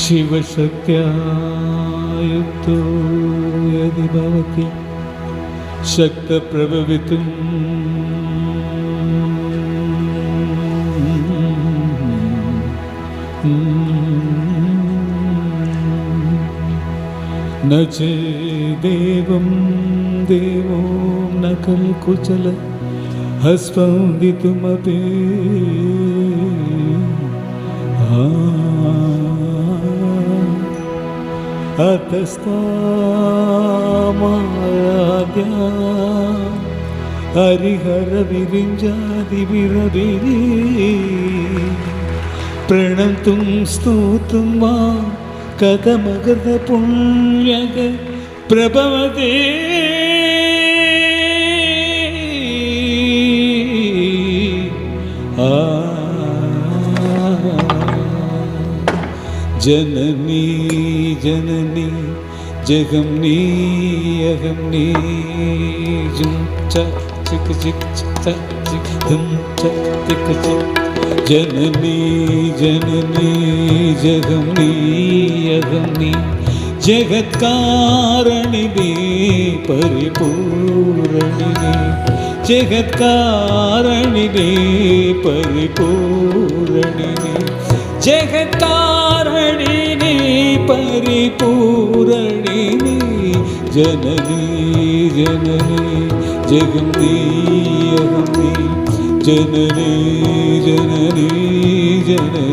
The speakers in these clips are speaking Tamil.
शिवशक्त्या युक्तो यदि भवति शक्तप्रभवितुं न चेदेवं देवो न खलु कुशल स्पन्दितुमपि अतस्तामाराध्या हरिहरविरिञ्जादिविरविरि प्रणन्तुं स्तोतुं वा कथमगतपुण्यग प्रभवते जननी जननी जगम नी अगम नी जुम चक चिक चिक चक चिक धुम चक चिक चिक जननी जननी जगम नी अगम नी जगत्कारणिनी परिपूरणिनी जगत्कारणिनी परिपूरणिनी जगत्कारणिनी परिपूरणिनी जननी जननी जगन्नी अगम्नी जननी जननी जननी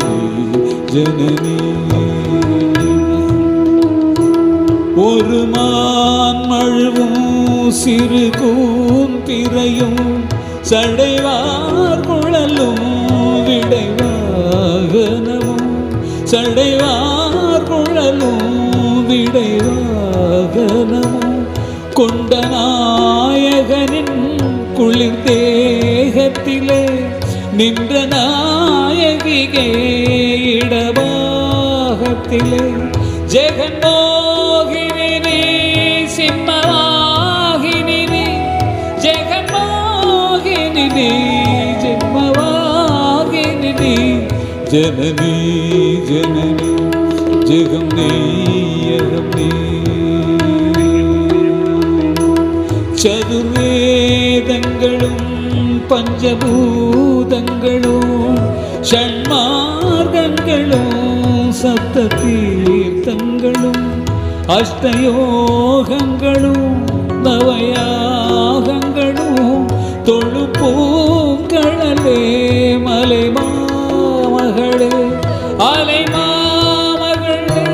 जननी ஒரு மான் மழுவும் சிறு கூந்திரையும் சடைவார் குழலும் விடைவாகனமும் சடைவார் குழலும் விடைவாகனமும் கொண்ட நாயகனின் குளிர் தேகத்திலே நின்ற நாயகிகே இடபாகத்திலே ஜெகன்மோகினி சிம்மவாகினி ஜெகன்மோகினி ஜென்மவாகினி जननी जननी जगम्नी अगम्नी चतुर्वेदங்களும் பஞ்சபூதங்களும் ஷண்மார்க்கங்களும் சப்த தீர்த்தங்களும் அஷ்டயோகங்களும் நவயாகங்களும் தொழுப்பூங்களே மலைமா மகளே அலை மாமகளே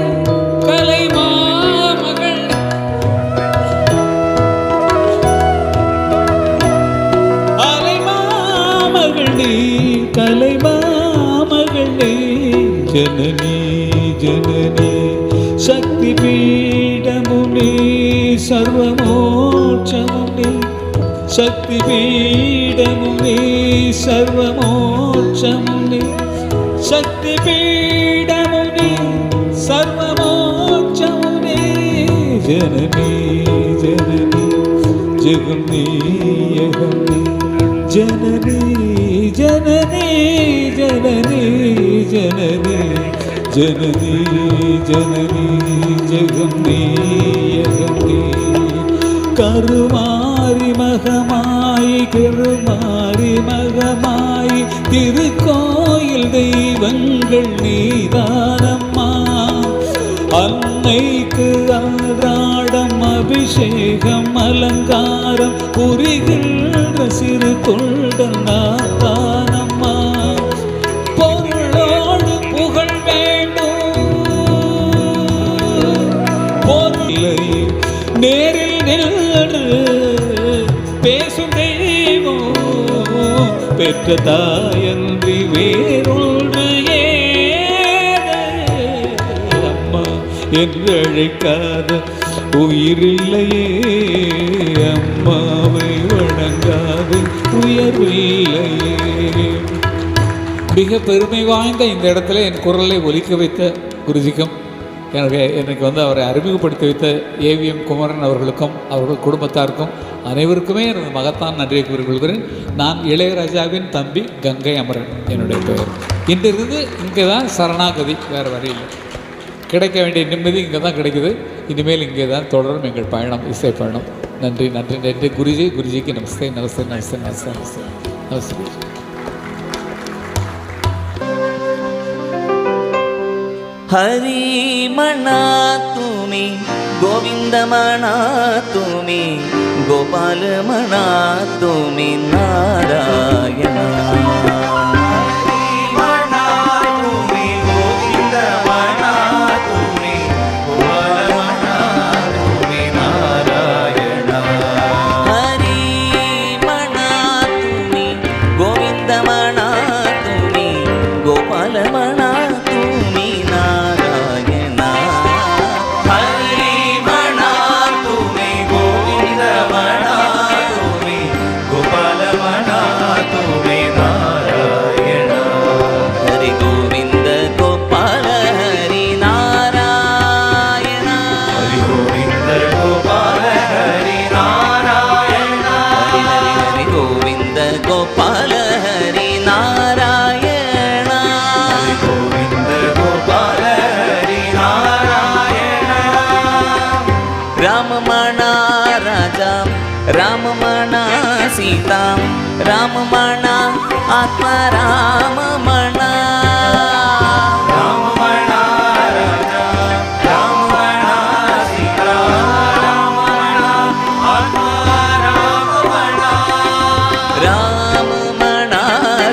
கலை மாமகளே அலை மாமகளே கலை மாமகளே ஜனனி ஜனனி சக்தி பீடமுனி சர்வமோட்சமுனி சக்தி பீடமுனி சர்வமோட்சமுனி शक्ति पीडमुनि सर्वमोक्षमुनि जननी जननी जगम्नी अगम्नी जननी जननी जननी जननी जननी जननी जगम्नी अगम्नी करुमारी मगमाई करुमारी मगमाई திருக்கோயில் தெய்வங்கள் நீதானம்மா அன்னைக்கு அன்றாடம் அபிஷேகம் அலங்காரம் புரிகின்ற சிறு தொண்டன் நாதானம்மா பொருளோடு புகழ் வேண்டும் பொருளை நேரில் நின்று பேசும் தெய்வம் பெற்ற தாயன்றி வேறொன்று அம்மா என்று அழைக்காத உயிரில்லையே அம்மாவை வணங்காது உயர்வில்லையே. மிக பெருமை வாய்ந்த இந்த இடத்துல என் குரலை ஒலிக்க வைத்த குருஜிக்கும் எனக்கு அவரை அறிமுகப்படுத்தி வைத்த ஏவிஎம் குமரன் அவர்களுக்கும் அவர்கள் குடும்பத்தாருக்கும் அனைவருக்குமே எனது மகத்தான் நன்றியை கூறிக்கொள்கிறேன். நான் இளையராஜாவின் தம்பி கங்கை அமரன் என்னுடைய பெயர். இன்றிருந்து இங்கே தான் சரணாகதி, வேறு வரையில். கிடைக்க வேண்டிய நிம்மதி இங்கே தான் கிடைக்குது. இனிமேல் இங்கே தான் தொடரும் எங்கள் பயணம், இசை பயணம். நன்றி நன்றி நன்றி குருஜி. குருஜிக்கு நமஸ்தே நமஸ்தே நமஸ்தே நமஸ்தே நமஸ்தே நமஸ்தே. हरी म्हणा तुम्ही, गोविंद म्हणा तुम्ही, गोपाल म्हणा तुम्ही, नारायण. गोपाल हरि नारायण, गोविंद गोपाल हरि नारायण. राम म्हणा राजा, राम म्हणा सीता, राम म्हणा आत्मा, राम म्हणा. राम म्हणा राजा, राम म्हणा सीता, राम म्हणा आत्मा, राम म्हणा. राम म्हणा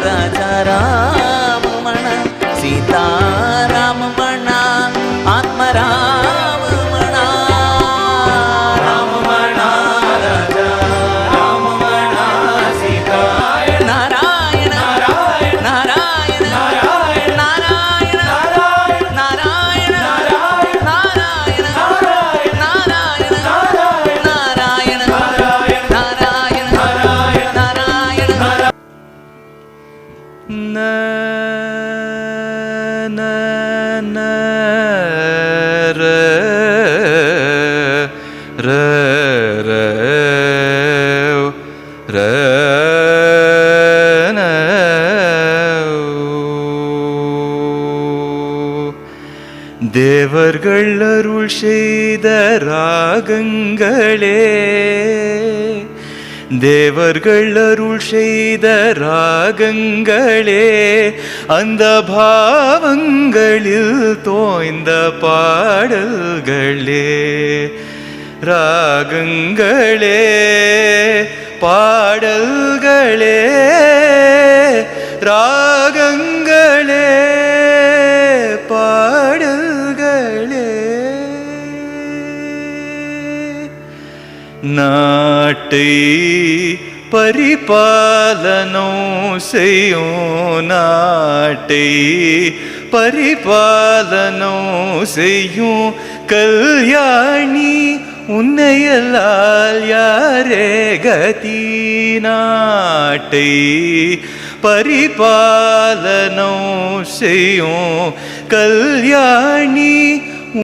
राजा, राम म्हणा सीता, राम म्हणा आत्मा, राम म्हणा. राम म्हणा राजा, राम म्हणा सीता, नारायण नारायण नारायण नारायण नारायण नारायण नारायण नारायण नारायण नारायण नारायण नारायण. न न न र र र र न. தேவர்கள் அருள் செய்த ராகங்களே, தேவர்கள் அருள் செய்த ராகங்களே, அந்த பாவங்களில் தோய்ந்த பாடல்களே. ராகங்களே பாடல்களே, ராகங்களே பாடல்களே. நாட்டை பரிபாலனம் செய்யும், நாட்டை பரிபாலனம் செய்யும் கல்யாணி, உன்னையல்லால் யாரே கதி. நாட்டை பரிபாலனம் செய்யும் கல்யாணி,